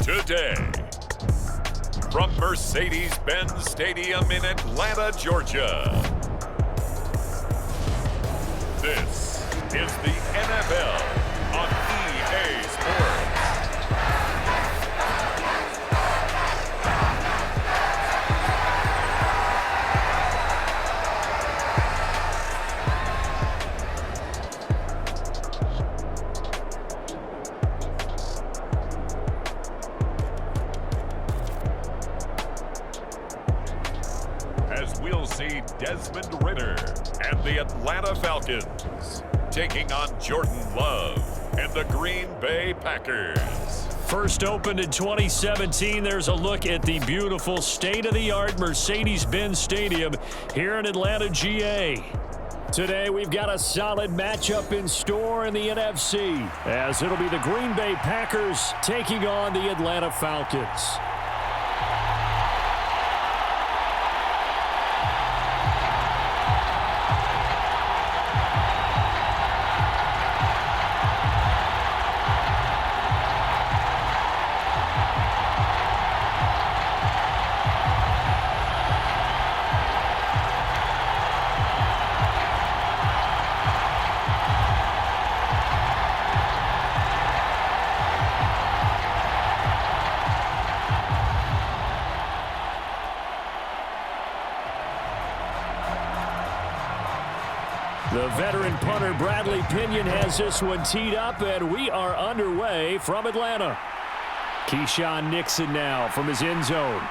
today. From Mercedes-Benz Stadium in Atlanta, Georgia. This is the NFL on EA Sports. As we'll see Desmond Ridder and the Atlanta Falcons taking on Jordan Love and the Green Bay Packers. First opened in 2017, there's a look at the beautiful state-of-the-art Mercedes-Benz Stadium here in Atlanta, GA. Today, we've got a solid matchup in store in the NFC, as it'll be the Green Bay Packers taking on the Atlanta Falcons. The veteran punter Bradley Pinion has this one teed up, and we are underway from Atlanta. Keyshawn Nixon now from his end zone.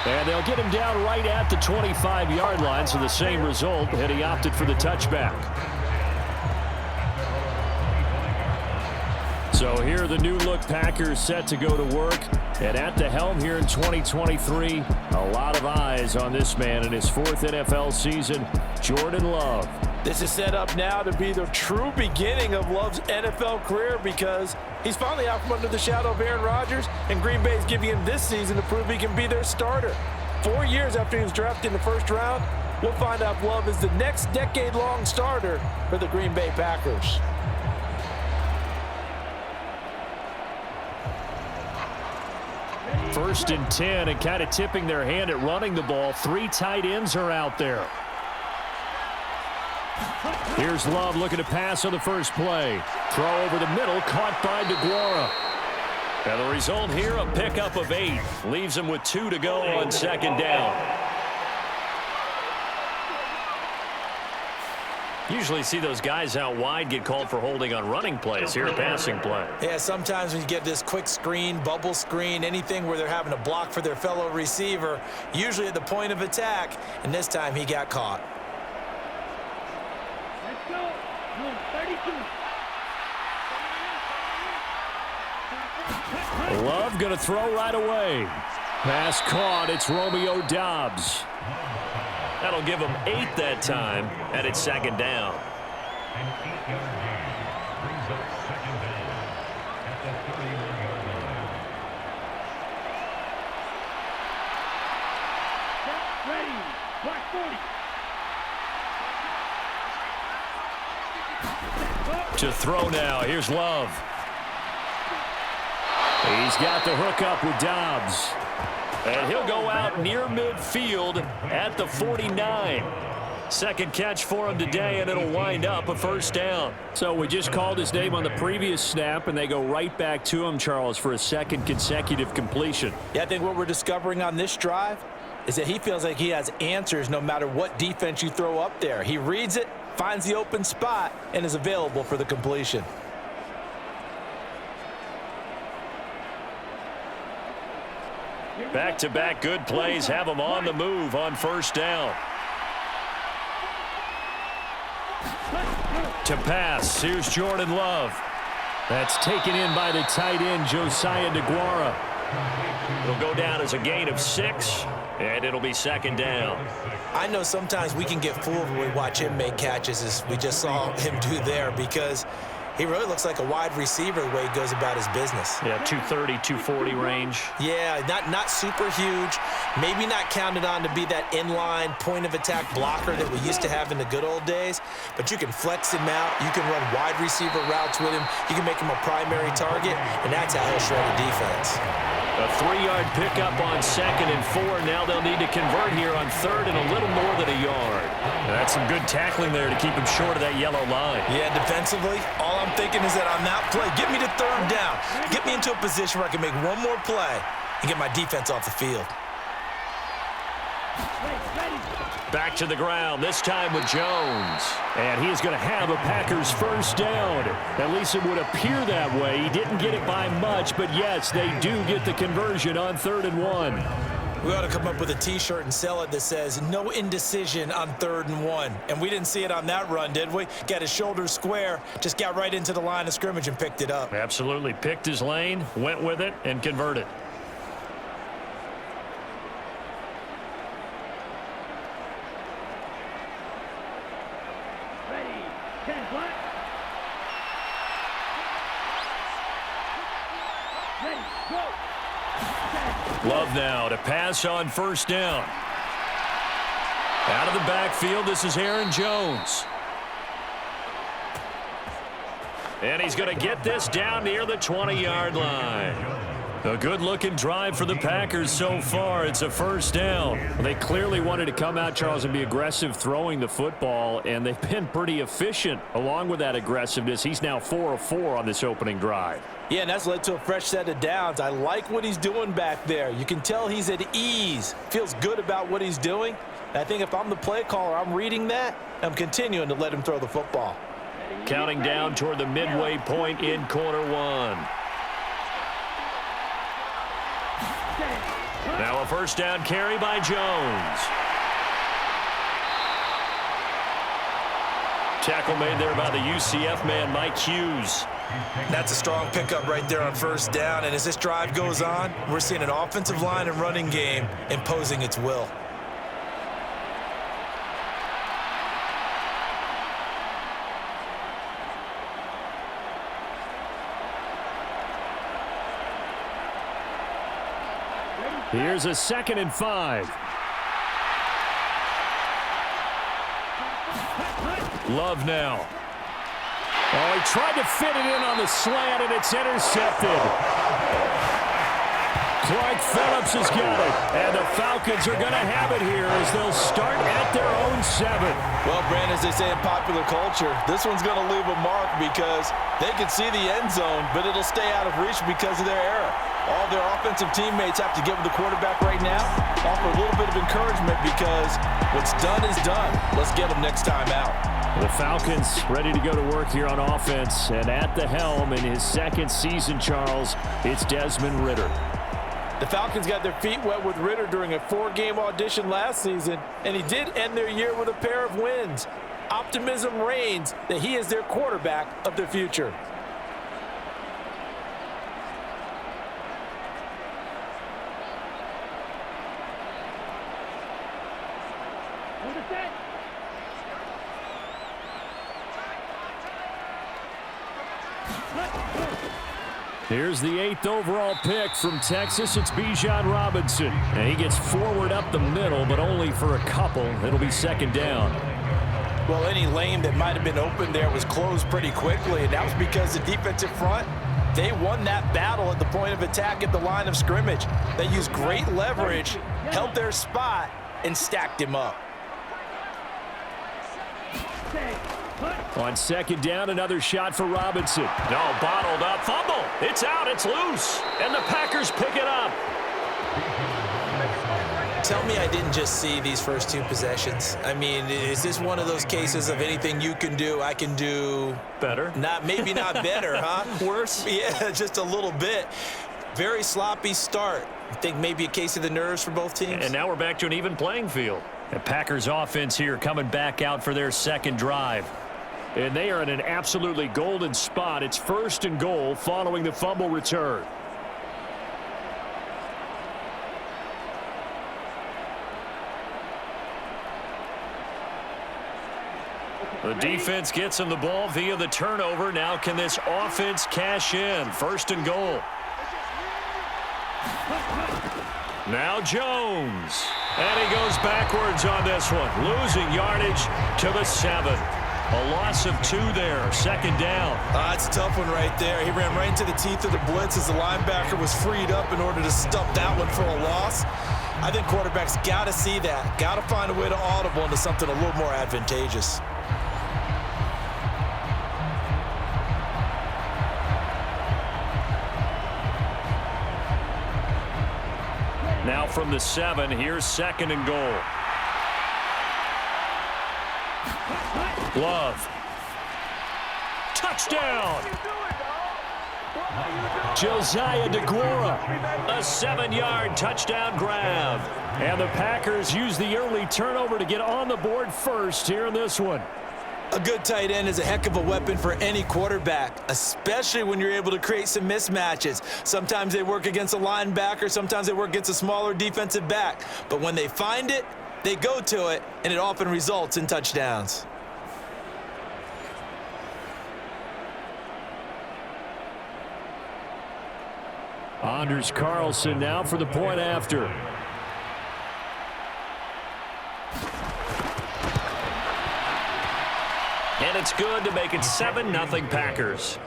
And they'll get him down right at the 25-yard line, so the same result, and he opted for the touchback. So here are the new-look Packers set to go to work. And at the helm here in 2023, a lot of eyes on this man in his fourth NFL season, Jordan Love. This is set up now to be the true beginning of Love's NFL career because he's finally out from under the shadow of Aaron Rodgers, and Green Bay is giving him this season to prove he can be their starter. 4 years after he was drafted in the first round, we'll find out if Love is the next decade-long starter for the Green Bay Packers. First and 10, and kind of tipping their hand at running the ball. Three tight ends are out there. Here's Love looking to pass on the first play. Throw over the middle, caught by DeGuara. And the result here, a pickup of 8. Leaves him with 2 to go on second down. Usually see those guys out wide get called for holding on running plays. Here, a passing play. Yeah, sometimes when you get this quick screen, bubble screen, anything where they're having to block for their fellow receiver, usually at the point of attack, and this time he got caught. Let's go. 32. Love going to throw right away. Pass caught. It's Romeo Doubs. That'll give him 8 that time, and it's second down. Ready. Black 40. To throw now. Here's Love. He's got the hook up with Doubs. And he'll go out near midfield at the 49. Second catch for him today, and it'll wind up a first down. So we just called his name on the previous snap, and they go right back to him, Charles, for a second consecutive completion. Yeah, I think what we're discovering on this drive is that he feels like he has answers no matter what defense you throw up there. He reads it, finds the open spot, and is available for the completion. Back-to-back good plays have him on the move on first down. To pass, here's Jordan Love. That's taken in by the tight end, Josiah DeGuara. It'll go down as a gain of 6, and it'll be second down. I know sometimes we can get fooled when we watch him make catches, as we just saw him do there, because He really looks like a wide receiver the way he goes about his business. Yeah, 230, 240 range. Yeah, not super huge. Maybe not counted on to be that inline point-of-attack blocker that we used to have in the good old days. But you can flex him out. You can run wide receiver routes with him. You can make him a primary target, and that's how he'll shred a defense. A 3-yard pickup on 2nd and 4. Now they'll need to convert here on 3rd and a little more than a yard. That's some good tackling there to keep him short of that yellow line. Yeah, defensively, all I'm thinking is that on that play, get me to 3rd down. Get me into a position where I can make one more play and get my defense off the field. Back to the ground, this time with Jones. And he's going to have a Packers first down. At least it would appear that way. He didn't get it by much, but yes, they do get the conversion on 3rd and 1. We ought to come up with a T-shirt and sell it that says, no indecision on 3rd and 1. And we didn't see it on that run, did we? Got his shoulders square, just got right into the line of scrimmage and picked it up. Absolutely. Picked his lane, went with it, and converted. Love now to pass on 1st down. Out of the backfield, this is Aaron Jones. And he's going to get this down near the 20-yard line. A good-looking drive for the Packers so far. It's a 1st down. They clearly wanted to come out, Charles, and be aggressive throwing the football, and they've been pretty efficient along with that aggressiveness. He's now 4 of 4 on this opening drive. Yeah, and that's led to a fresh set of downs. I like what he's doing back there. You can tell he's at ease, feels good about what he's doing. And I think if I'm the play caller, I'm reading that, I'm continuing to let him throw the football. Counting down toward the midway point in quarter 1. Now a 1st down carry by Jones. Tackle made there by the UCF man, Mike Hughes. That's a strong pickup right there on 1st down. And as this drive goes on, we're seeing an offensive line and running game imposing its will. Here's a 2nd and 5. Love now. Oh, he tried to fit it in on the slant, and it's intercepted. Clark Phillips has got it, and the Falcons are going to have it here as they'll start at their own 7. Well, Brandon, as they say in popular culture, this one's going to leave a mark because they can see the end zone, but it'll stay out of reach because of their error. All their offensive teammates have to get with the quarterback right now, offer a little bit of encouragement because what's done is done. Let's get them next time out. The Falcons ready to go to work here on offense, and at the helm in his 2nd season, Charles, it's Desmond Ridder. The Falcons got their feet wet with Ridder during a 4-game audition last season, and he did end their year with a pair of wins. Optimism reigns that he is their quarterback of the future. Here's the 8th overall pick from Texas. It's Bijan Robinson. And he gets forward up the middle, but only for a couple. It'll be 2nd down. Well, any lane that might have been open there was closed pretty quickly, and that was because the defensive front, they won that battle at the point of attack at the line of scrimmage. They used great leverage, held their spot, and stacked him up. On 2nd down, another shot for Robinson. No, bottled up. Fumble. It's out. It's loose. And the Packers pick it up. Tell me I didn't just see these first 2 possessions. I mean, is this one of those cases of anything you can do, I can do better? Maybe not better, huh? Worse? Yeah, just a little bit. Very sloppy start. I think maybe a case of the nerves for both teams. And now we're back to an even playing field. The Packers offense here coming back out for their 2nd drive. And they are in an absolutely golden spot. It's 1st and goal following the fumble return. The defense gets him the ball via the turnover. Now can this offense cash in? 1st and goal. Now Jones. And he goes backwards on this one. Losing yardage to the 7. A loss of 2 there. 2nd down. It's a tough one right there. He ran right into the teeth of the blitz as the linebacker was freed up in order to stop that one for a loss. I think quarterbacks got to see that. Got to find a way to audible into something a little more advantageous. Now from the 7, here's 2nd and goal. Love. Touchdown! Josiah DeGuara. A 7-yard touchdown grab. And the Packers use the early turnover to get on the board first here in this one. A good tight end is a heck of a weapon for any quarterback, especially when you're able to create some mismatches. Sometimes they work against a linebacker, sometimes they work against a smaller defensive back. But when they find it, they go to it, and it often results in touchdowns. Anders Carlson now for the point after. And it's good to make it 7-0 Packers.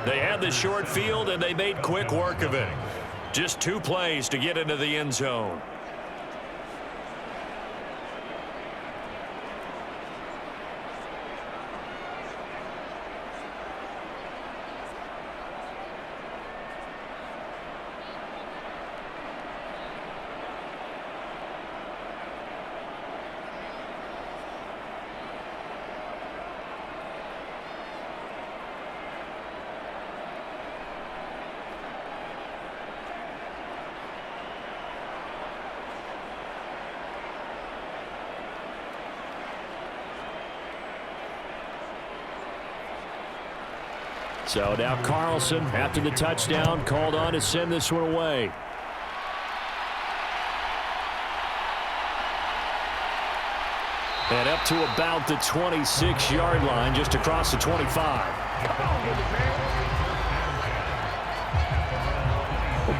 They had the short field, and they made quick work of it. Just 2 plays to get into the end zone. So now Carlson, after the touchdown, called on to send this one away. And up to about the 26-yard line, just across the 25.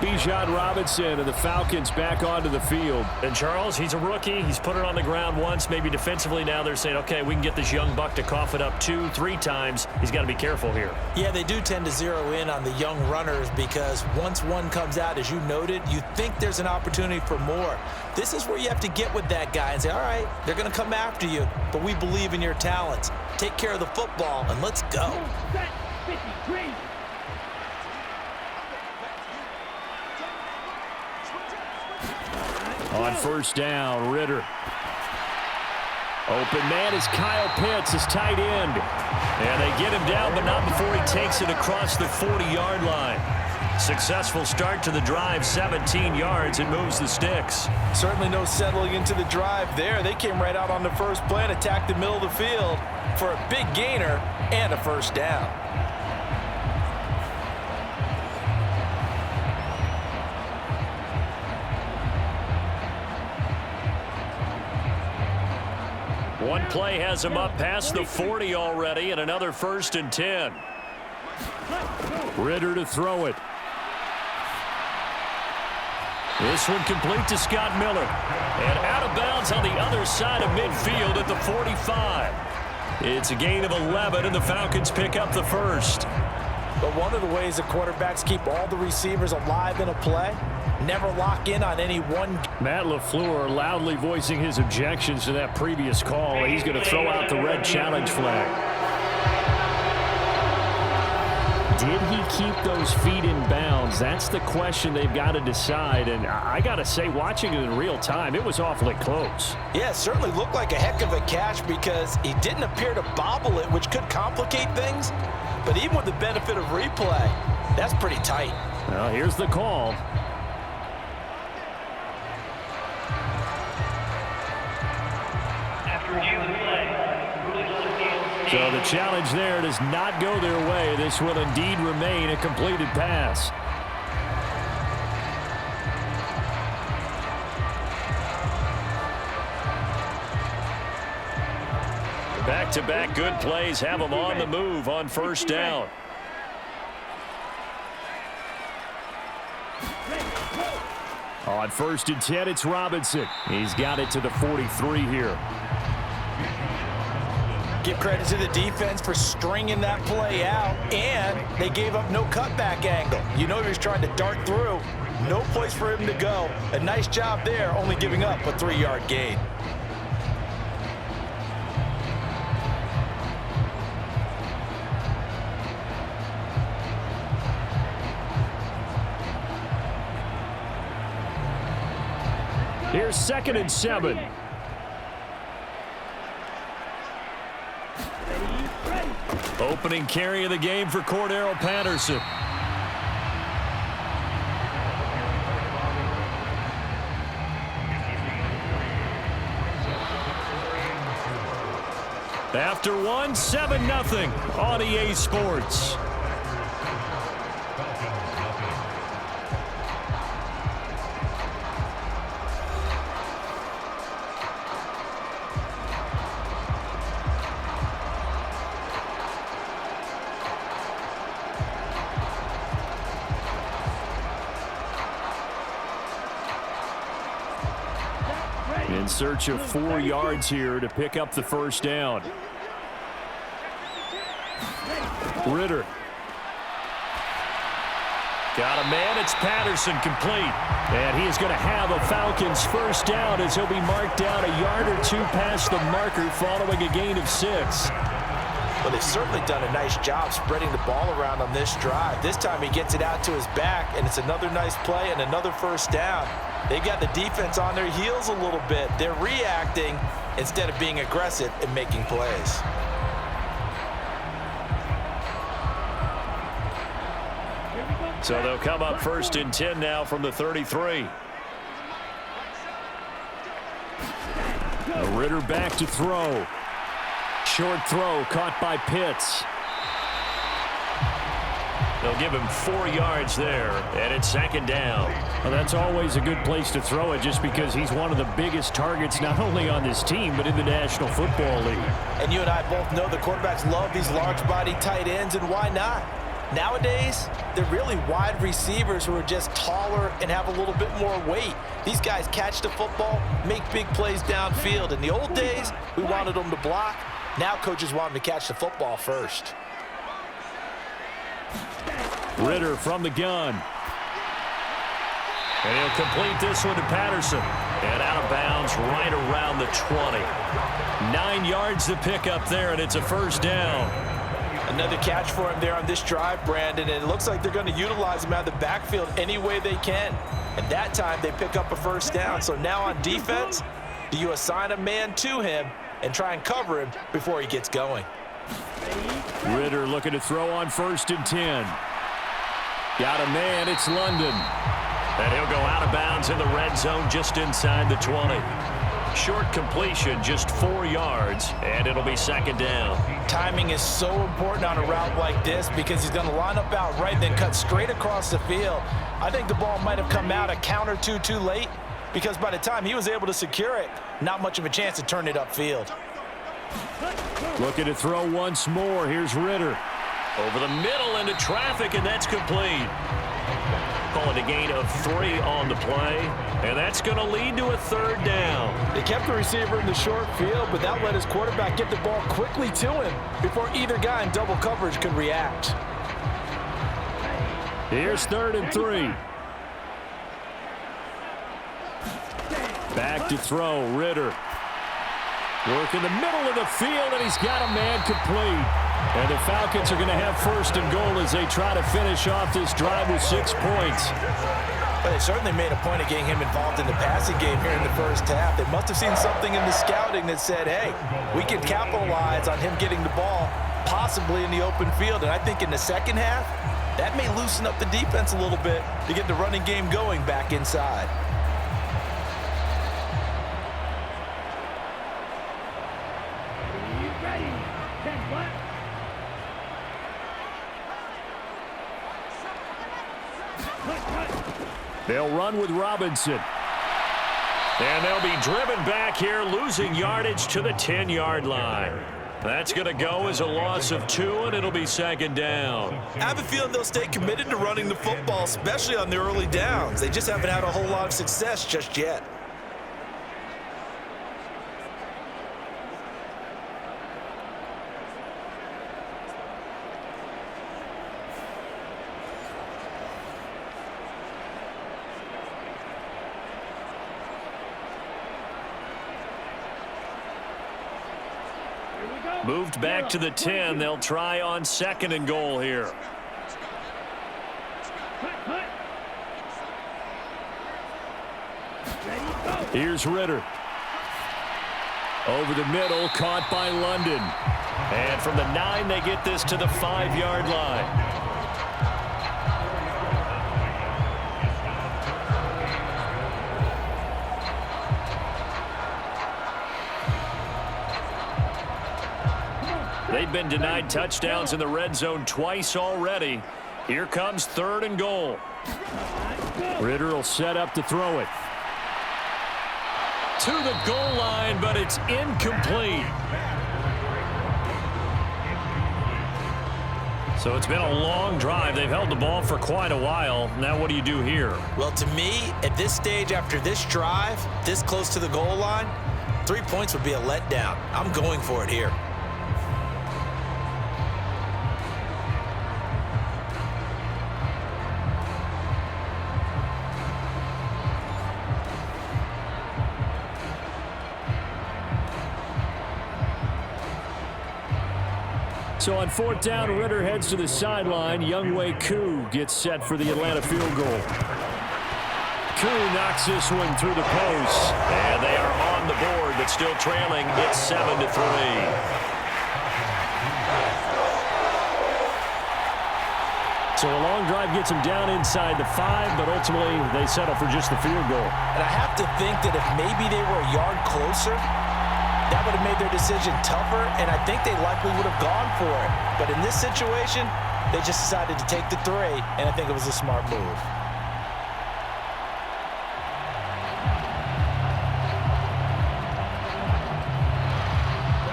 Bijan Robinson and the Falcons back onto the field. And Charles, he's a rookie. He's put it on the ground once, maybe defensively. Now they're saying, okay, we can get this young buck to cough it up 2, 3 times. He's got to be careful here. Yeah, they do tend to zero in on the young runners because once one comes out, as you noted, you think there's an opportunity for more. This is where you have to get with that guy and say, all right, they're going to come after you, but we believe in your talents. Take care of the football, and let's go. Set 53. On 1st down, Ritter. Open man is Kyle Pitts, his tight end. And they get him down, but not before he takes it across the 40-yard line. Successful start to the drive, 17 yards. It moves the sticks. Certainly no settling into the drive there. They came right out on the first play and attacked the middle of the field for a big gainer and a 1st down. One play has him up past the 40 already, and another 1st and 10. Ritter to throw it. This one complete to Scott Miller. And out of bounds on the other side of midfield at the 45. It's a gain of 11, and the Falcons pick up the 1st. But one of the ways the quarterbacks keep all the receivers alive in a play, never lock in on any one. Matt LaFleur loudly voicing his objections to that previous call. He's going to throw out the red challenge flag. Did he keep those feet in bounds? That's the question they've got to decide. And I got to say, watching it in real time, it was awfully close. Yeah, it certainly looked like a heck of a catch because he didn't appear to bobble it, which could complicate things. But even with the benefit of replay, that's pretty tight. Well, here's the call. So the challenge there does not go their way. This will indeed remain a completed pass. Back-to-back good plays have them on the move on first down. On 1st and 10, it's Robinson. He's got it to the 43 here. Give credit to the defense for stringing that play out, and they gave up no cutback angle. You know he was trying to dart through. No place for him to go. A nice job there, only giving up a 3-yard gain. Here's 2nd and 7. Opening carry of the game for Cordero Patterson. After 1, 7-0 on EA Sports. In search of 4 yards here to pick up the first down. Ritter. Got a man. It's Patterson complete. And he is going to have a Falcons first down as he'll be marked down a yard or 2 past the marker following a gain of 6. Well, they've certainly done a nice job spreading the ball around on this drive. This time he gets it out to his back, and it's another nice play and another first down. They've got the defense on their heels a little bit. They're reacting instead of being aggressive and making plays. So they'll come up 1st and 10 now from the 33. Ritter back to throw. Short throw caught by Pitts. They'll give him 4 yards there, and it's 2nd down. Well, that's always a good place to throw it just because he's one of the biggest targets not only on this team but in the National Football League. And you and I both know the quarterbacks love these large-body tight ends, and why not? Nowadays, they're really wide receivers who are just taller and have a little bit more weight. These guys catch the football, make big plays downfield. In the old days, we wanted them to block. Now coaches want them to catch the football first. Ritter from the gun. And he'll complete this one to Patterson. And out of bounds right around the 20. 9 yards to pick up there, and it's a first down. Another catch for him there on this drive, Brandon, and it looks like they're going to utilize him out of the backfield any way they can. And that time they pick up a first down. So now on defense, do you assign a man to him and try and cover him before he gets going? Ritter looking to throw on 1st and 10. Got a man, it's London. And he'll go out of bounds in the red zone just inside the 20. Short completion, just 4 yards, and it'll be 2nd down. Timing is so important on a route like this because he's going to line up out right, then cut straight across the field. I think the ball might have come out a count or two too late because by the time he was able to secure it, not much of a chance to turn it upfield. Looking to throw once more. Here's Ritter. Over the middle into traffic, and that's complete. Call it a gain of 3 on the play, and that's going to lead to a 3rd down. They kept the receiver in the short field, but that let his quarterback get the ball quickly to him before either guy in double coverage could react. Here's 3rd and 3. Back to throw, Ritter. Work in the middle of the field, and he's got a man complete. And the Falcons are going to have 1st and goal as they try to finish off this drive with 6 points. But they certainly made a point of getting him involved in the passing game here in the first half. They must have seen something in the scouting that said, hey, we can capitalize on him getting the ball possibly in the open field. And I think in the second half, that may loosen up the defense a little bit to get the running game going back inside. They'll run with Robinson. And they'll be driven back here, losing yardage to the 10-yard line. That's going to go as a loss of 2, and it'll be second down. I have a feeling they'll stay committed to running the football, especially on the early downs. They just haven't had a whole lot of success just yet. Moved back to the 10. They'll try on 2nd and goal here. Here's Ritter. Over the middle, caught by London. And from the 9, they get this to the 5-yard line. They've been denied touchdowns in the red zone twice already. Here comes 3rd and goal. Ritter will set up to throw it. To the goal line, but it's incomplete. So it's been a long drive. They've held the ball for quite a while. Now what do you do here? Well, to me, at this stage after this drive, this close to the goal line, 3 points would be a letdown. I'm going for it here. So on 4th down, Ritter heads to the sideline. Youngwei Koo gets set for the Atlanta field goal. Koo knocks this one through the post. And they are on the board, but still trailing. It's 7-3. So a long drive gets them down inside the 5, but ultimately they settle for just the field goal. And I have to think that if maybe they were a yard closer, that would have made their decision tougher, and I think they likely would have gone for it. But in this situation, they just decided to take the 3, and I think it was a smart move.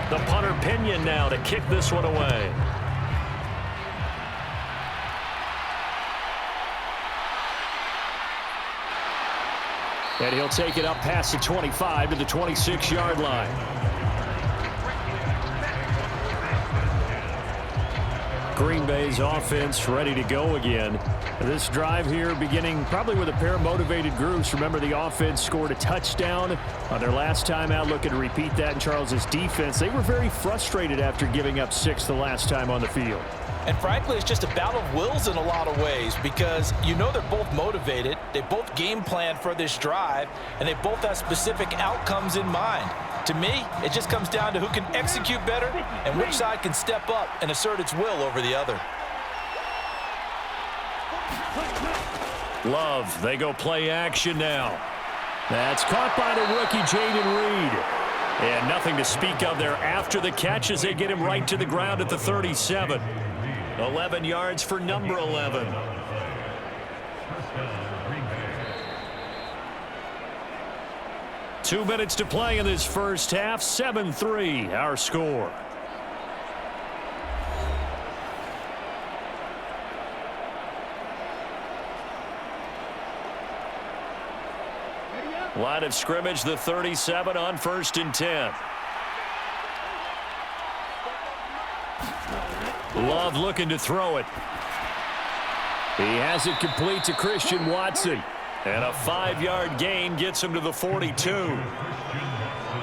The punter Pinion now to kick this one away. And he'll take it up past the 25 to the 26-yard line. Green Bay's offense ready to go again. This drive here beginning probably with a pair of motivated groups. Remember, the offense scored a touchdown on their last time out. Looking to repeat that in Charles's defense. They were very frustrated after giving up 6 the last time on the field. And frankly, it's just a battle of wills in a lot of ways because you know they're both motivated, they both game plan for this drive, and they both have specific outcomes in mind. To me, it just comes down to who can execute better and which side can step up and assert its will over the other. Love, they go play action now. That's caught by the rookie Jayden Reed. And nothing to speak of there after the catch as they get him right to the ground at the 37. 11 yards for number 11. Two minutes to play in this first half. 7-3, our score. Line of scrimmage, the 37 on 1st and 10. Love looking to throw it. He has it complete to Christian Watson. And a 5-yard gain gets him to the 42.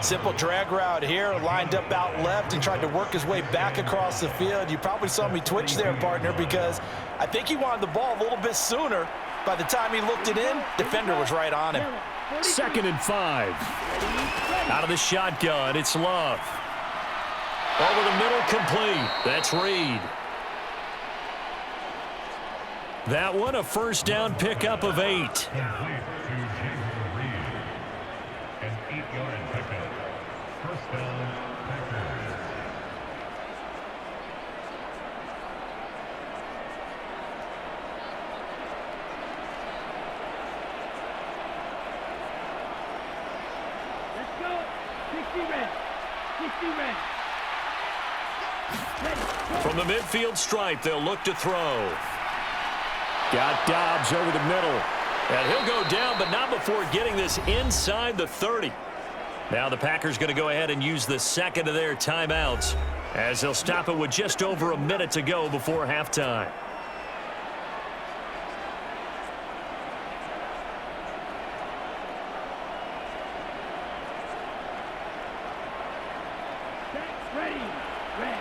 Simple drag route here, lined up out left and tried to work his way back across the field. You probably saw me twitch there, partner, because I think he wanted the ball a little bit sooner. By the time he looked it in, defender was right on him. 2nd and 5. Out of the shotgun, it's Love. Over the middle, complete. That's Reed. That one, a first down pickup of 8. From the midfield stripe, they'll look to throw. Got Dobbs over the middle. And he'll go down, but not before getting this inside the 30. Now the Packers going to go ahead and use the second of their timeouts as they'll stop it with just over a minute to go before halftime. Ready. Red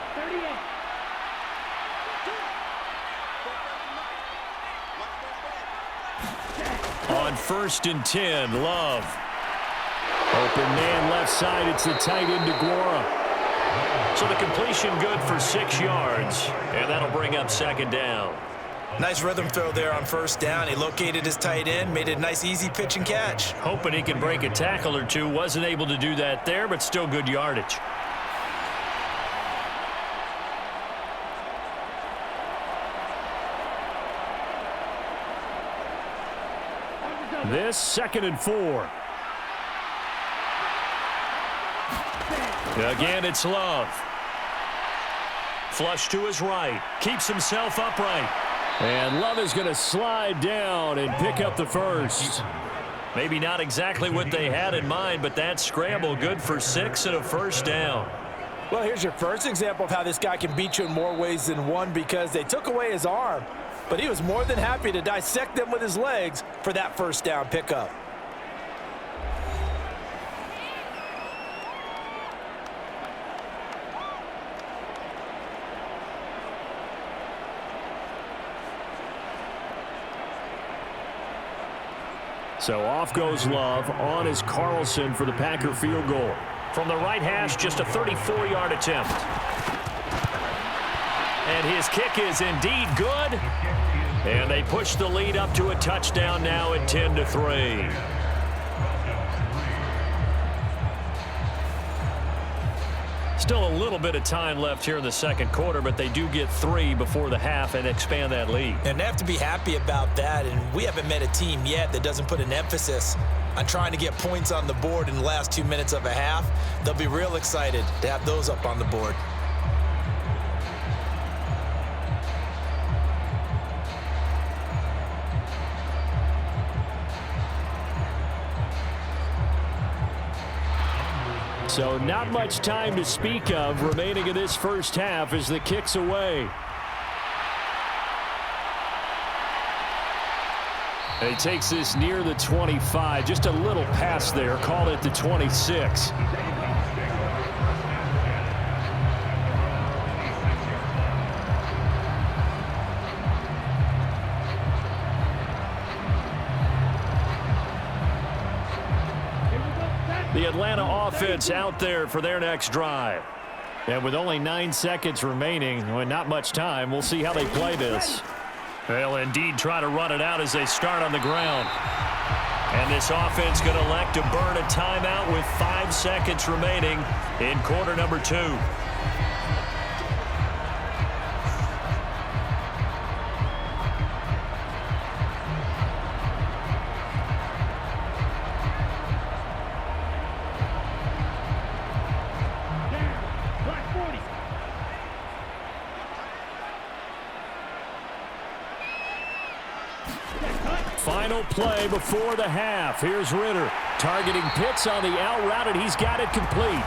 38. On 1st and 10, Love. Open man left side. It's the tight end DeGuara. So the completion good for 6 yards, and that'll bring up second down. Nice rhythm throw there on first down. He located his tight end, made it a nice easy pitch and catch. Hoping he can break a tackle or two. Wasn't able to do that there, but still good yardage. This 2nd and 4. Again, it's Love. Flush to his right. Keeps himself upright. And Love is going to slide down and pick up the first. Maybe not exactly what they had in mind, but that scramble good for 6 and a first down. Well, here's your first example of how this guy can beat you in more ways than one, because they took away his arm, but he was more than happy to dissect them with his legs for that first down pickup. So off goes Love. On is Carlson for the Packer field goal. From the right hash, just a 34-yard attempt. And his kick is indeed good. And they push the lead up to a touchdown now at 10-3. Still a little bit of time left here in the second quarter, but they do get 3 before the half and expand that lead. And they have to be happy about that, and we haven't met a team yet that doesn't put an emphasis on trying to get points on the board in the last 2 minutes of a half. They'll be real excited to have those up on the board. So not much time to speak of remaining in this first half as the kick's away. And he takes this near the 25. Just a little pass there. Call it the 26. The Atlanta offense out there for their next drive. And with only 9 seconds remaining, well, not much time, we'll see how they play this. They'll indeed try to run it out as they start on the ground. And this offense going to elect to burn a timeout with 5 seconds remaining in quarter number 2. Final play before the half. Here's Ritter targeting Pitts on the out route, and he's got it complete.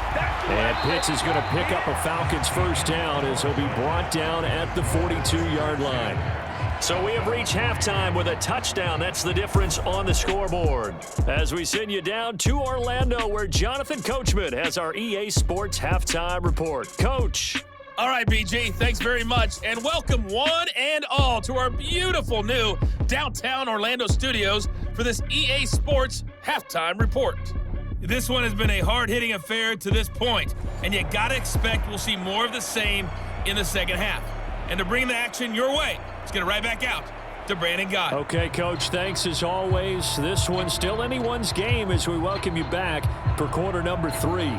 And Pitts is going to pick up a Falcons first down as he'll be brought down at the 42-yard line. So we have reached halftime with a touchdown. That's the difference on the scoreboard. As we send you down to Orlando, where Jonathan Coachman has our EA Sports halftime report. Coach. All right, BG, thanks very much, and welcome one and all to our beautiful new downtown Orlando studios for this EA Sports halftime report. This one has been a hard-hitting affair to this point, and you gotta expect we'll see more of the same in the second half. And to bring the action your way, let's get it right back out to Brandon Gott. Okay, Coach, thanks as always. This one's still anyone's game as we welcome you back for quarter number 3.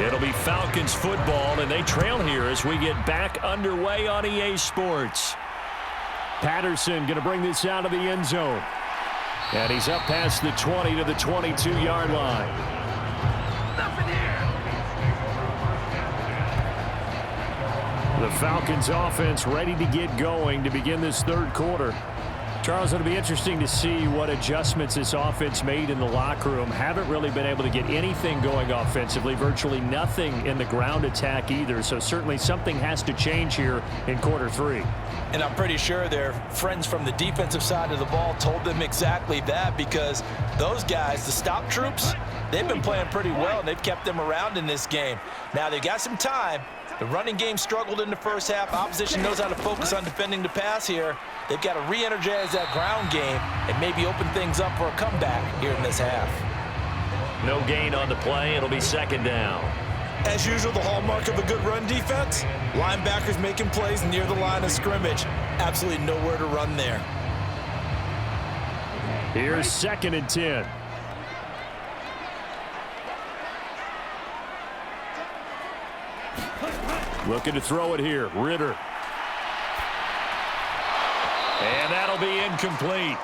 It'll be Falcons football, and they trail here as we get back underway on EA Sports. Patterson going to bring this out of the end zone. And he's up past the 20 to the 22-yard line. The Falcons offense ready to get going to begin this third quarter. Charles, it'll be interesting to see what adjustments this offense made in the locker room. Haven't really been able to get anything going offensively, virtually nothing in the ground attack either. So certainly something has to change here in quarter three. And I'm pretty sure their friends from the defensive side of the ball told them exactly that, because those guys, the stop troops, they've been playing pretty well, and they've kept them around in this game. Now they've got some time. The running game struggled in the first half. Opposition knows how to focus on defending the pass here. They've got to re-energize that ground game and maybe open things up for a comeback here in this half. No gain on the play. It'll be second down. As usual, the hallmark of a good run defense, linebackers making plays near the line of scrimmage. Absolutely nowhere to run there. Here's 2nd and 10. Looking to throw it here. Ritter. And that'll be incomplete.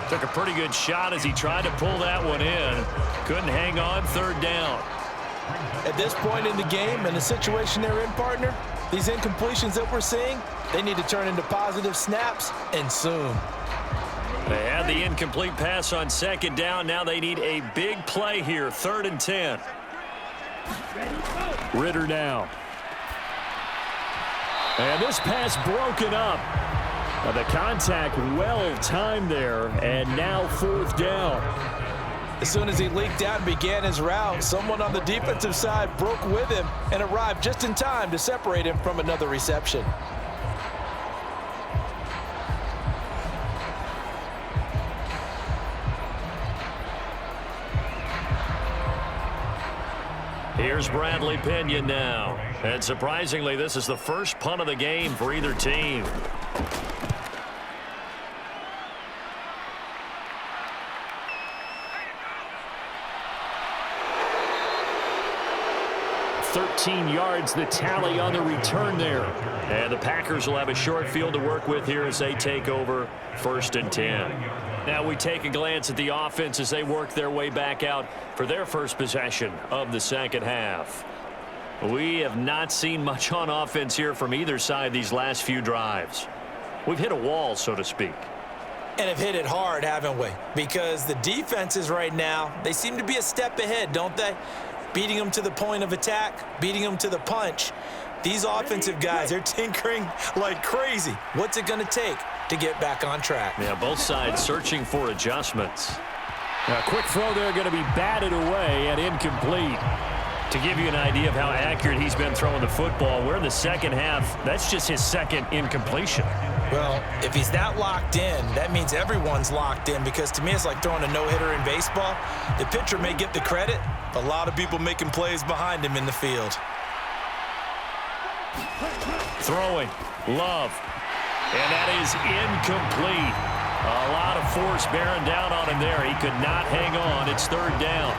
Took a pretty good shot as he tried to pull that one in. Couldn't hang on. 3rd down. At this point in the game and the situation they're in, partner, these incompletions that we're seeing, they need to turn into positive snaps, and soon. They had the incomplete pass on 2nd down. Now they need a big play here. 3rd and 10. Ritter now. And this pass broken up. The contact well timed there, and now 4th down. As soon as he leaked out and began his route, someone on the defensive side broke with him and arrived just in time to separate him from another reception. Here's Bradley Pinion now. And surprisingly, this is the first punt of the game for either team. $13 yards, the tally on the return there. And the Packers will have a short field to work with here as they take over 1st and 10. Now we take a glance at the offense as they work their way back out for their first possession of the second half. We have not seen much on offense here from either side these last few drives. We've hit a wall, so to speak. And have hit it hard, haven't we? Because the defenses right now, they seem to be a step ahead, don't they? Beating them to the point of attack, beating them to the punch. These offensive guys, they're tinkering like crazy. What's it going to take to get back on track? Yeah, both sides searching for adjustments. A quick throw there going to be batted away and incomplete. To give you an idea of how accurate he's been throwing the football, we're in the second half. That's just his 2nd incompletion. Well, if he's that locked in, that means everyone's locked in, because to me it's like throwing a no-hitter in baseball. The pitcher may get the credit, but a lot of people making plays behind him in the field. Throwing. Love. And that is incomplete. A lot of force bearing down on him there. He could not hang on. It's 3rd down.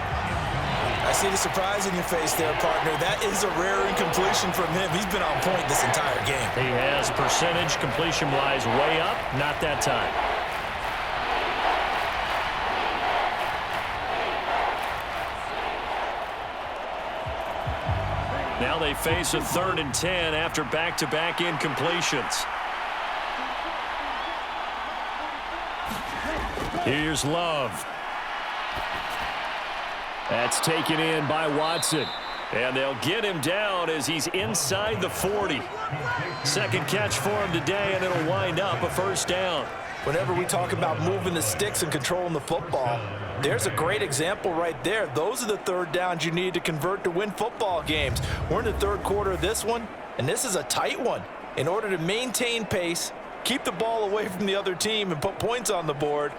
I see the surprise in your face there, partner. That is a rare incompletion from him. He's been on point this entire game. He has percentage completion-wise way up. Not that time. Now they face a 3rd and 10 after back-to-back incompletions. Here's Love. That's taken in by Watson. And they'll get him down as he's inside the 40. Second catch for him today, and it'll wind up a 1st down. Whenever we talk about moving the sticks and controlling the football, there's a great example right there. Those are the 3rd downs you need to convert to win football games. We're in the 3rd quarter of this one, and this is a tight one. In order to maintain pace, keep the ball away from the other team, and put points on the board,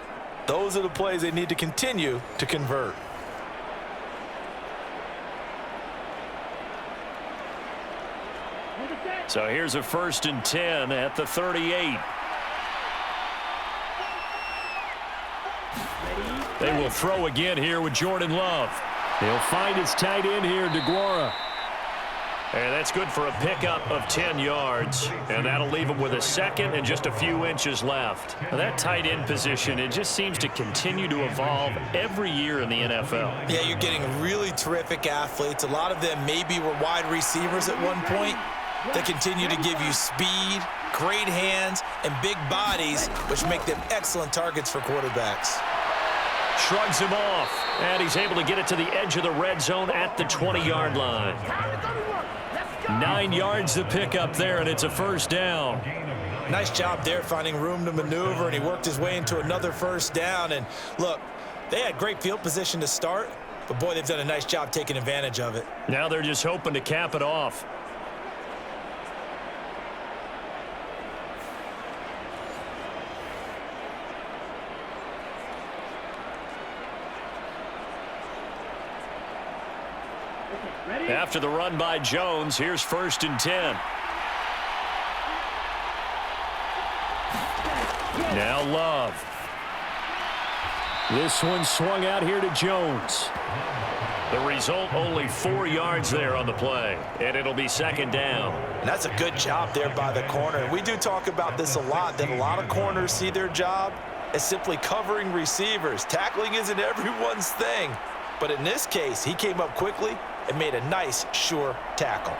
those are the plays they need to continue to convert. So here's a 1st and 10 at the 38. They will throw again here with Jordan Love. He'll find his tight end here, DeGuara. And that's good for a pickup of 10 yards. And that'll leave him with a second and just a few inches left. Now, that tight end position, it just seems to continue to evolve every year in the NFL. Yeah, you're getting really terrific athletes. A lot of them maybe were wide receivers at one point. They continue to give you speed, great hands, and big bodies, which make them excellent targets for quarterbacks. Shrugs him off, and he's able to get it to the edge of the red zone at the 20-yard line. 9 yards to pick up there, and it's a first down. Nice job there finding room to maneuver, and he worked his way into another first down. And look, they had great field position to start, but boy, they've done a nice job taking advantage of it. Now they're just hoping to cap it off. After the run by Jones, here's 1st and 10. Now Love. This one swung out here to Jones. The result, only 4 yards there on the play, and it'll be 2nd down. And that's a good job there by the corner. We do talk about this a lot, that a lot of corners see their job as simply covering receivers. Tackling isn't everyone's thing. But in this case, he came up quickly and made a nice, sure tackle.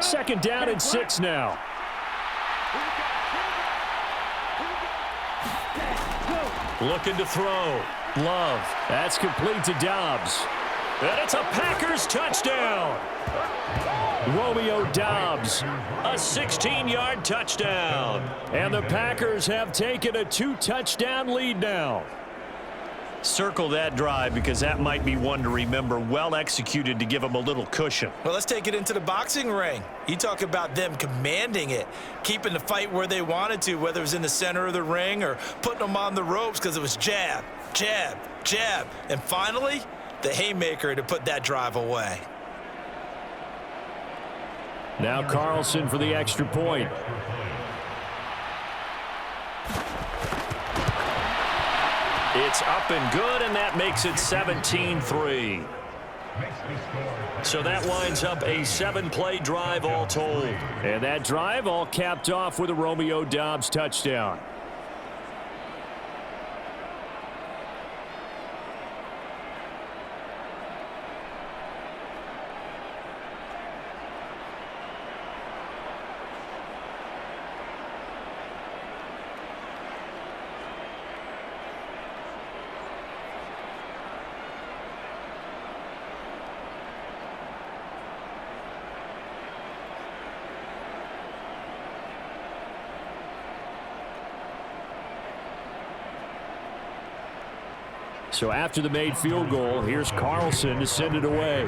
Second down and 6 now. Looking to throw. Love. That's complete to Dobbs. And it's a Packers touchdown. Romeo Dobbs, a 16-yard touchdown. And the Packers have taken a 2-touchdown lead now. Circle that drive because that might be one to remember. Well executed to give them a little cushion. Well, let's take it into the boxing ring. You talk about them commanding it, keeping the fight where they wanted to, whether it was in the center of the ring or putting them on the ropes because it was jab, jab, jab. And finally, the haymaker to put that drive away. Now Carlson for the extra point. It's up and good, and that makes it 17-3. So that winds up a 7-play drive all told. And that drive all capped off with a Romeo Dobbs touchdown. So after the made field goal, here's Carlson to send it away.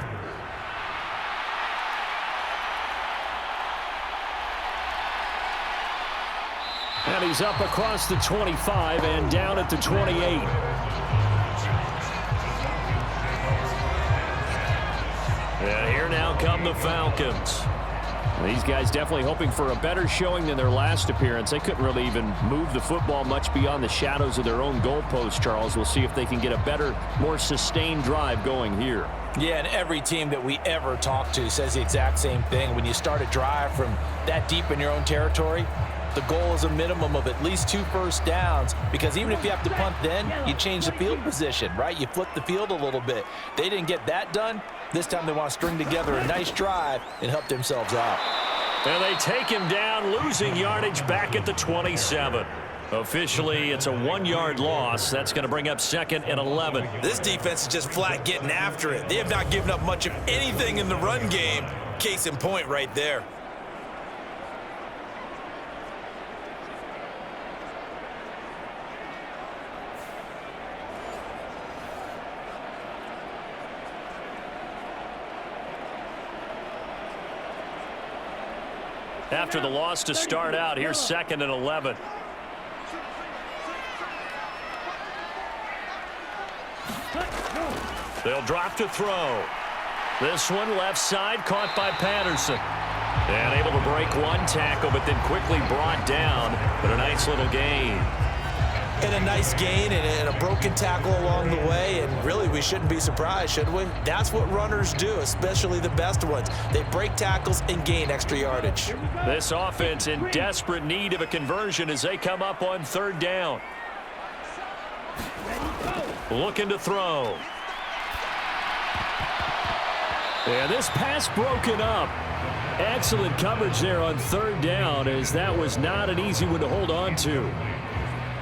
And he's up across the 25 and down at the 28. And here now come the Falcons. These guys definitely hoping for a better showing than their last appearance. They couldn't really even move the football much beyond the shadows of their own goalpost, Charles. We'll see if they can get a better, more sustained drive going here. Yeah, and every team that we ever talk to says the exact same thing. When you start a drive from that deep in your own territory, the goal is a minimum of at least 2 first downs, because even if you have to punt then, you change the field position, right? You flip the field a little bit. They didn't get that done. This time they want to string together a nice drive and help themselves out. And they take him down, losing yardage back at the 27. Officially, it's a 1-yard loss. That's going to bring up 2nd and 11. This defense is just flat getting after it. They have not given up much of anything in the run game. Case in point right there. After the loss to start out, here's 2nd and 11. They'll drop to throw. This one left side, caught by Patterson. And able to break one tackle, but then quickly brought down. But a nice little gain. And a nice gain and a broken tackle along the way. And really, we shouldn't be surprised, should we? That's what runners do, especially the best ones. They break tackles and gain extra yardage. This offense in desperate need of a conversion as they come up on 3rd down. Looking to throw. And this pass broken up. Excellent coverage there on 3rd down, as that was not an easy one to hold on to.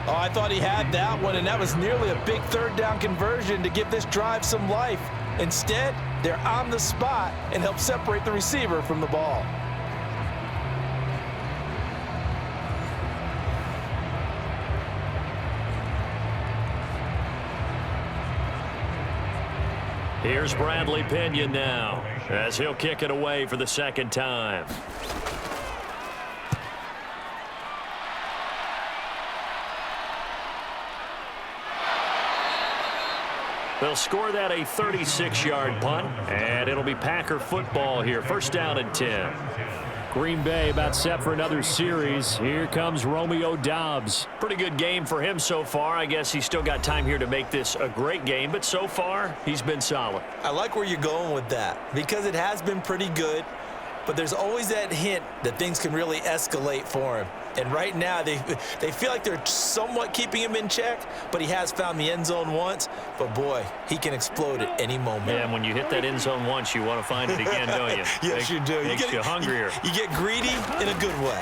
Oh, I thought he had that one, and that was nearly a big 3rd down conversion to give this drive some life. Instead, they're on the spot and help separate the receiver from the ball. Here's Bradley Pinion now, as he'll kick it away for the 2nd time. They'll score that a 36-yard punt, and it'll be Packer football here. 1st down and 10. Green Bay about set for another series. Here comes Romeo Doubs. Pretty good game for him so far. I guess he's still got time here to make this a great game, but so far, he's been solid. I like where you're going with that, because it has been pretty good, but there's always that hint that things can really escalate for him. And right now, they feel like they're somewhat keeping him in check, but he has found the end zone once. But, boy, he can explode at any moment. Yeah, and when you hit that end zone once, you want to find it again, don't you? Yes, you do. Makes you hungrier. You get greedy in a good way.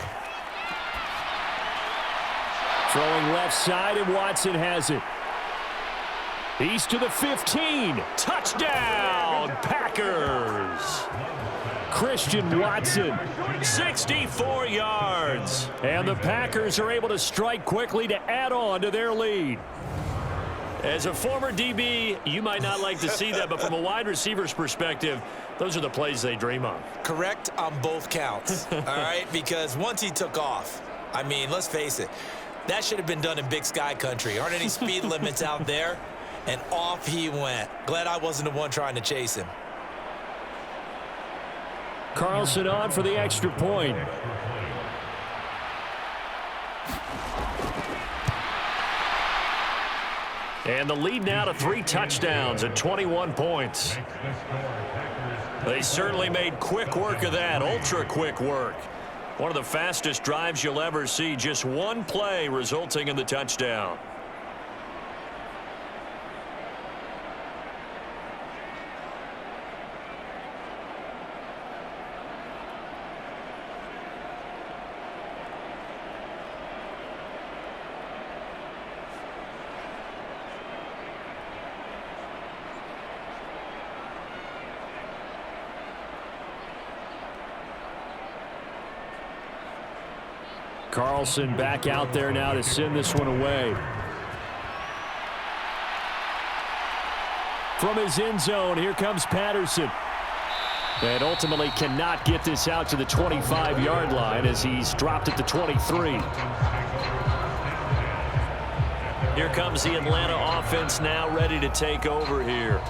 Throwing left side, and Watson has it. He's to the 15. Touchdown, Packers. Christian Watson, 64 yards. And the Packers are able to strike quickly to add on to their lead. As a former DB, you might not like to see that, but from a wide receiver's perspective, those are the plays they dream of. Correct on both counts, all right? Because once he took off, I mean, let's face it, that should have been done in Big Sky country. Aren't any speed limits out there? And off he went. Glad I wasn't the one trying to chase him. Carlson on for the extra point. And the lead now to 3 touchdowns and 21 points. They certainly made quick work of that, ultra quick work. One of the fastest drives you'll ever see, just one play resulting in the touchdown. Carlson back out there now to send this one away. From his end zone, here comes Patterson. And ultimately cannot get this out to the 25-yard line as he's dropped at the 23. Here comes the Atlanta offense now ready to take over here.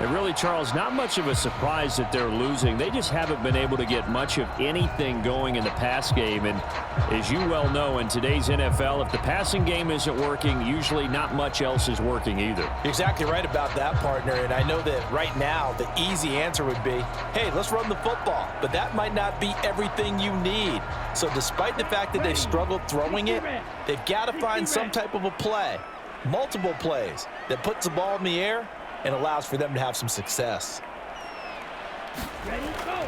And really, Charles, not much of a surprise that they're losing. They just haven't been able to get much of anything going in the pass game. And as you well know, in today's NFL, if the passing game isn't working, usually not much else is working either. You're exactly right about that, partner. And I know that right now the easy answer would be, hey, let's run the football. But that might not be everything you need. So despite the fact that they've struggled throwing it, they've got to find some type of a play, multiple plays, that puts the ball in the air and allows for them to have some success.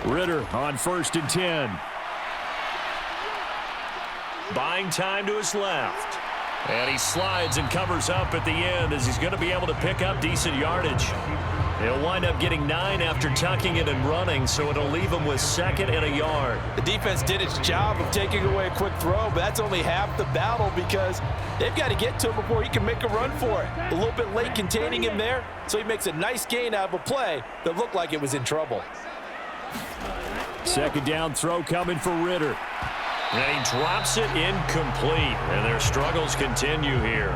Ritter on 1st and 10. Buying time to his left. And he slides and covers up at the end as he's going to be able to pick up decent yardage. He'll wind up getting 9 after tucking it and running, so it'll leave him with 2nd and a yard. The defense did its job of taking away a quick throw, but that's only half the battle because they've got to get to him before he can make a run for it. A little bit late containing him there, so he makes a nice gain out of a play that looked like it was in trouble. 2nd down throw coming for Ritter. And he drops it incomplete, and their struggles continue here.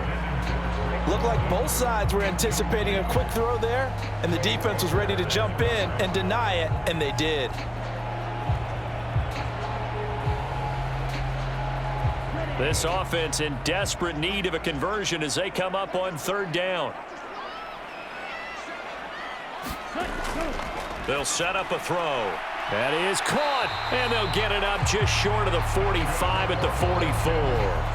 Looked like both sides were anticipating a quick throw there, and the defense was ready to jump in and deny it, and they did. This offense in desperate need of a conversion as they come up on 3rd down. They'll set up a throw. That is caught, and they'll get it up just short of the 45 at the 44.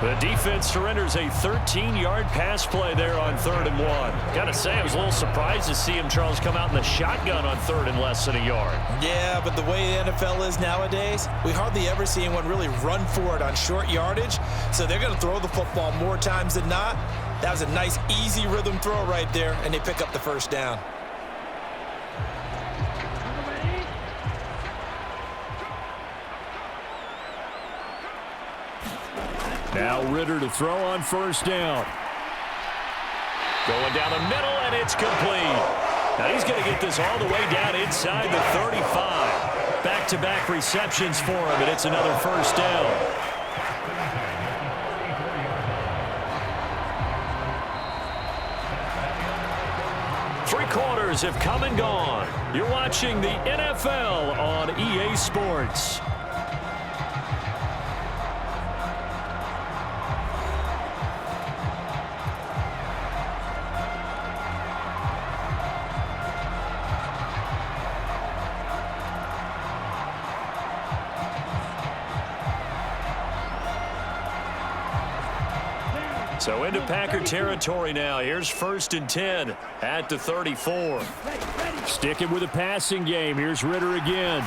The defense surrenders a 13-yard pass play there on 3rd and 1. Got to say, I was a little surprised to see him, Charles, come out in the shotgun on 3rd and less than a yard. Yeah, but the way the NFL is nowadays, we hardly ever see anyone really run for it on short yardage. So they're going to throw the football more times than not. That was a nice, easy rhythm throw right there, and they pick up the 1st down. Now Ritter to throw on 1st down. Going down the middle, and it's complete. Now he's going to get this all the way down inside the 35. Back-to-back receptions for him, and it's another 1st down. Three quarters have come and gone. You're watching the NFL on EA Sports. So into Packer territory now. Here's 1st and 10 at the 34. Sticking with a passing game. Here's Ritter again.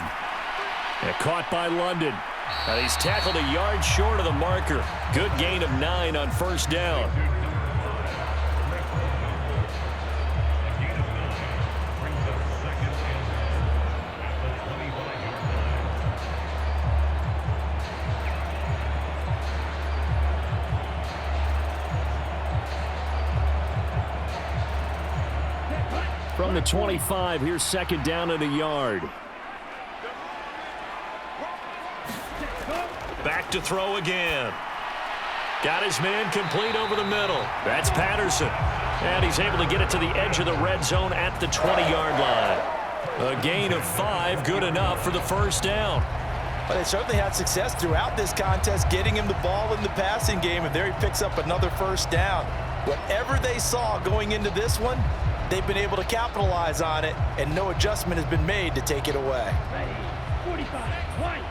And caught by London. Now he's tackled a yard short of the marker. Good gain of 9 on 1st down. From the 25, here's 2nd down and a yard. Back to throw again. Got his man complete over the middle. That's Patterson. And he's able to get it to the edge of the red zone at the 20-yard line. A gain of 5, good enough for the 1st down. Well, they certainly had success throughout this contest getting him the ball in the passing game, and there he picks up another 1st down. Whatever they saw going into this one, they've been able to capitalize on it, and no adjustment has been made to take it away. Ready, 45, white.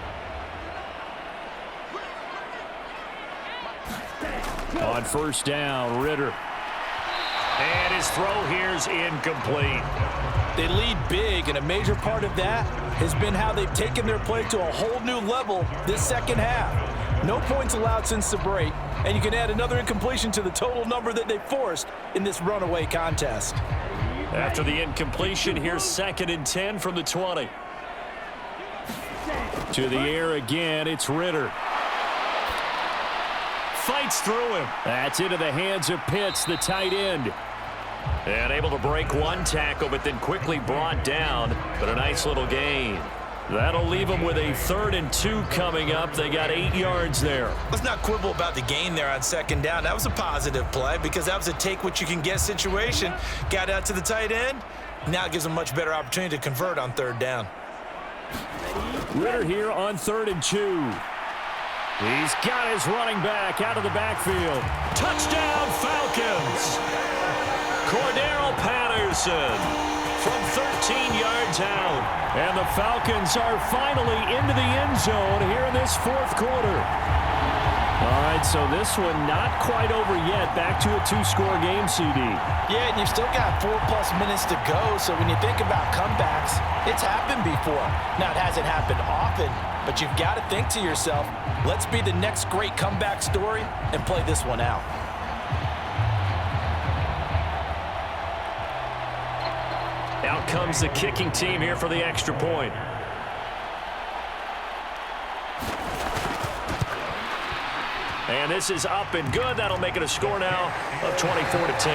On 1st down, Ritter. And his throw here's incomplete. They lead big, and a major part of that has been how they've taken their play to a whole new level this 2nd half. No points allowed since the break, and you can add another incompletion to the total number that they forced in this runaway contest. After the incompletion, here's 2nd and 10 from the 20. To the air again, it's Ritter. Fights through him. That's into the hands of Pitts, the tight end. And able to break one tackle, but then quickly brought down. But a nice little gain. That'll leave them with a 3rd and 2 coming up. They got 8 yards there. Let's not quibble about the gain there on 2nd down. That was a positive play because that was a take-what-you-can-get situation. Got out to the tight end. Now it gives them a much better opportunity to convert on 3rd down. Ritter here on 3rd and 2. He's got his running back out of the backfield. Touchdown, Falcons! Cordero Patterson from 13 yards out. And the Falcons are finally into the end zone here in this 4th quarter. All right, so this one not quite over yet. Back to a 2-score game, CD. Yeah, and you've still got 4+ minutes to go, so when you think about comebacks, it's happened before. Now, it hasn't happened often, but you've got to think to yourself, let's be the next great comeback story and play this one out. Out comes the kicking team here for the extra point. And this is up and good. That'll make it a score now of 24-10.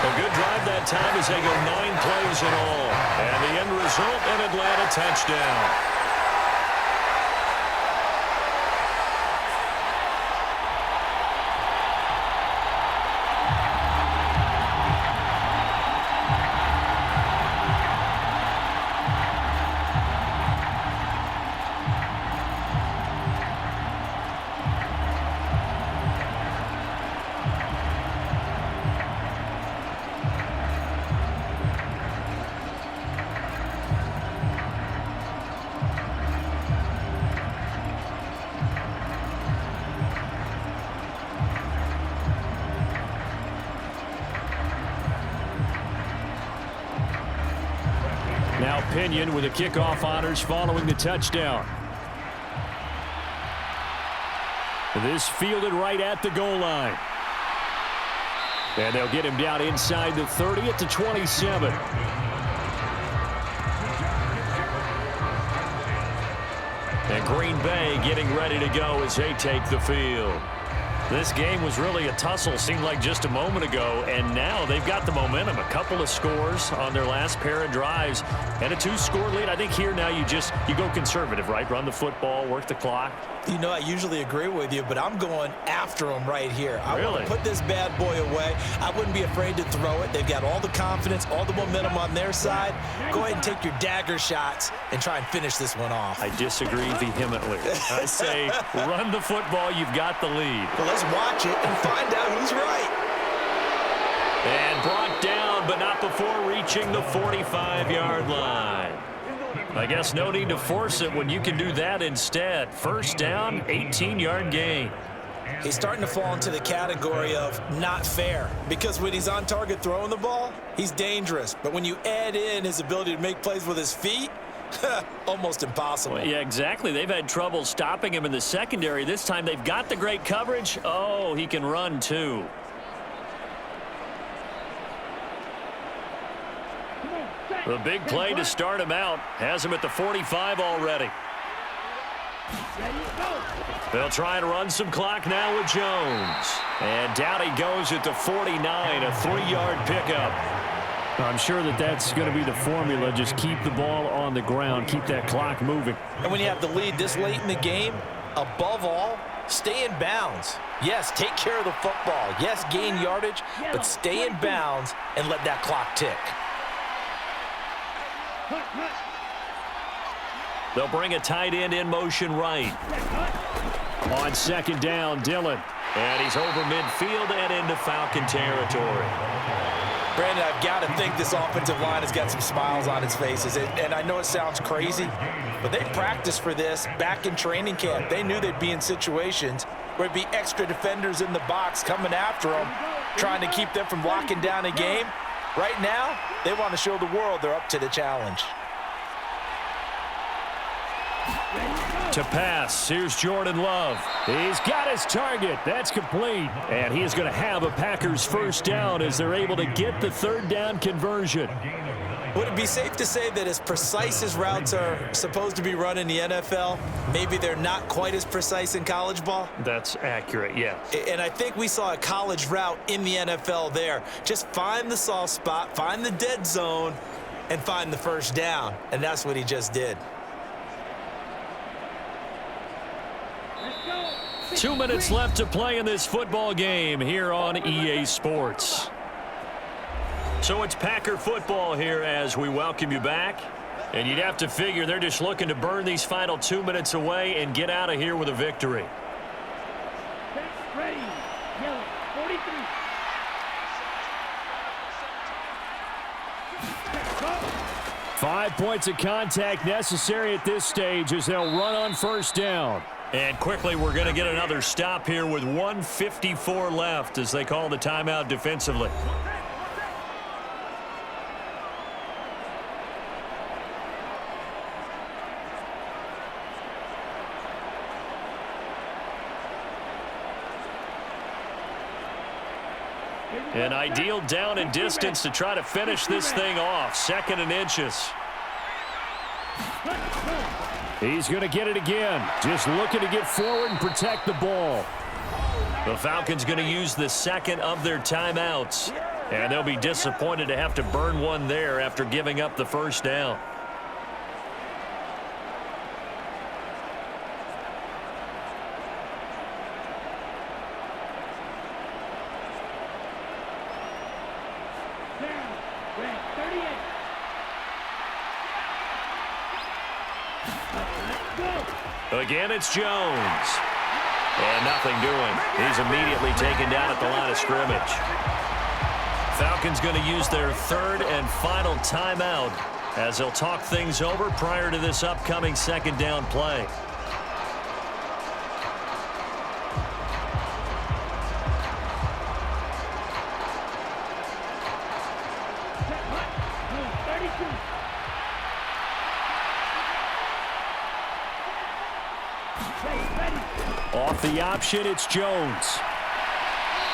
A good drive that time as they go 9 plays in all. And the end result, an Atlanta touchdown. Pinion with the kickoff honors following the touchdown. This fielded right at the goal line. And they'll get him down inside the 30 at the 27. And Green Bay getting ready to go as they take the field. This game was really a tussle, seemed like just a moment ago, and now they've got the momentum. A couple of scores on their last pair of drives and a 2-score lead. I think here now you go conservative, right? Run the football, work the clock. You know, I usually agree with you, but I'm going after them right here. I Really? want to put this bad boy away. I wouldn't be afraid to throw it. They've got all the confidence, all the momentum on their side. Go ahead and take your dagger shots and try and finish this one off. I disagree vehemently. I say run the football. You've got the lead. Well, let's watch it and find out who's right. And brought down, but not before reaching the 45-yard line. I guess no need to force it when you can do that instead. First down, 18-yard gain. He's starting to fall into the category of not fair, because when he's on target throwing the ball, he's dangerous. But when you add in his ability to make plays with his feet, almost impossible. Well, yeah, exactly. They've had trouble stopping him in the secondary. This time they've got the great coverage. Oh, he can run too. The big play to start him out has him at the 45 already. They'll try and run some clock now with Jones. And down he goes at the 49, a 3-yard pickup. I'm sure that's going to be the formula. Just keep the ball on the ground, keep that clock moving. And when you have the lead this late in the game, above all, stay in bounds. Yes, take care of the football. Yes, gain yardage, but stay in bounds and let that clock tick. They'll bring a tight end in motion right. On second down, Dillon. And he's over midfield and into Falcon territory. Brandon, I've got to think this offensive line has got some smiles on its faces. And I know it sounds crazy, but they practiced for this back in training camp. They knew they'd be in situations where it'd be extra defenders in the box coming after them, trying to keep them from locking down a game. Right now, they want to show the world they're up to the challenge. To pass, here's Jordan Love. He's got his target. That's complete. And he is going to have a Packers first down as they're able to get the third down conversion. Would it be safe to say that as precise as routes are supposed to be run in the NFL, maybe they're not quite as precise in college ball? That's accurate, yeah. And I think we saw a college route in the NFL there. Just find the soft spot, find the dead zone, and find the first down. And that's what he just did. 2 minutes left to play in this football game here on EA Sports. So it's Packer football here as we welcome you back. And you'd have to figure they're just looking to burn these final 2 minutes away and get out of here with a victory. Ready. Yellow. 43. 5 points of contact necessary at this stage as they'll run on first down. And quickly, we're going to get another stop here with 1:54 left as they call the timeout defensively. An ideal down and distance to try to finish this thing off. 2nd and inches. He's going to get it again. Just looking to get forward and protect the ball. The Falcons going to use the second of their timeouts. And they'll be disappointed to have to burn one there after giving up the first down. Again, it's Jones. And nothing doing. He's immediately taken down at the line of scrimmage. Falcons going to use their third and final timeout as they'll talk things over prior to this upcoming second down play. Off the option, it's Jones.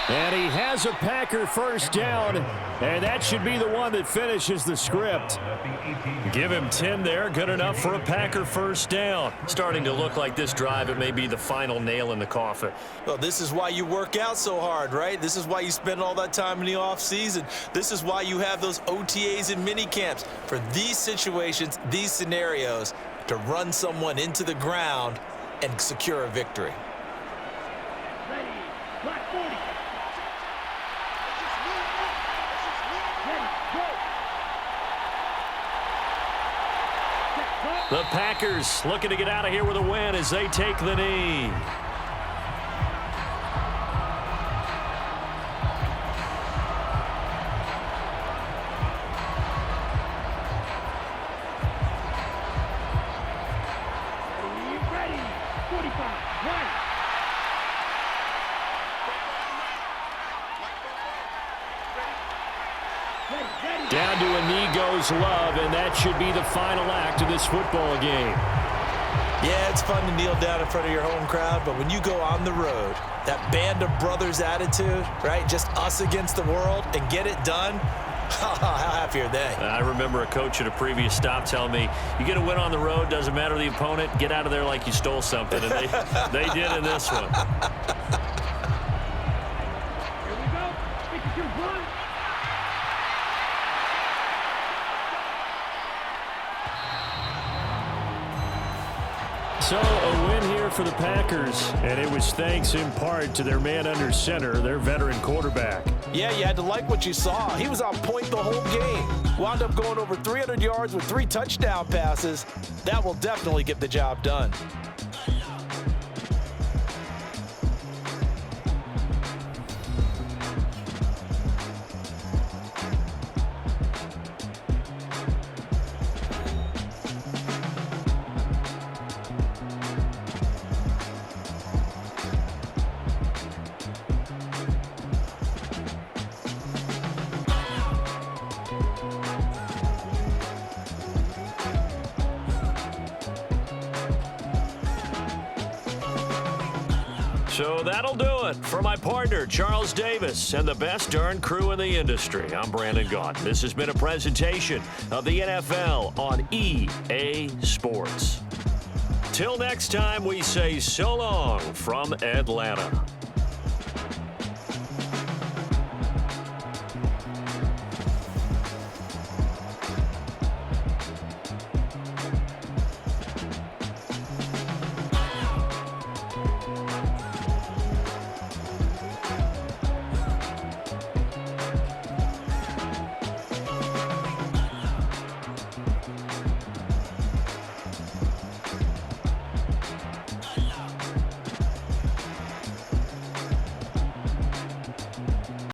And he has a Packer first down, and that should be the one that finishes the script. Give him 10 there, good enough for a Packer first down. Starting to look like this drive, it may be the final nail in the coffin. Well, this is why you work out so hard, right? This is why you spend all that time in the offseason. This is why you have those OTAs and mini camps for these situations, these scenarios, to run someone into the ground and secure a victory. Ready. Clock 40. The Packers looking to get out of here with a win as they take the knee. Ready. 45. Right. Ready. Down to a knee goes Love, and that should be the final act of this football game. Yeah, it's fun to kneel down in front of your home crowd, but when you go on the road, that band of brothers attitude, right? Just us against the world and get it done. How happy are they? I remember a coach at a previous stop telling me, you get a win on the road, doesn't matter the opponent, get out of there like you stole something. And they did in this one. Here we go. 52-1. So a win here for the Packers, and it was thanks in part to their man under center, their veteran quarterback. Yeah, you had to like what you saw. He was on point the whole game. Wound up going over 300 yards with 3 touchdown passes. That will definitely get the job done. So that'll do it for my partner, Charles Davis, and the best darn crew in the industry. I'm Brandon Gaunt. This has been a presentation of the NFL on EA Sports. Till next time, we say so long from Atlanta.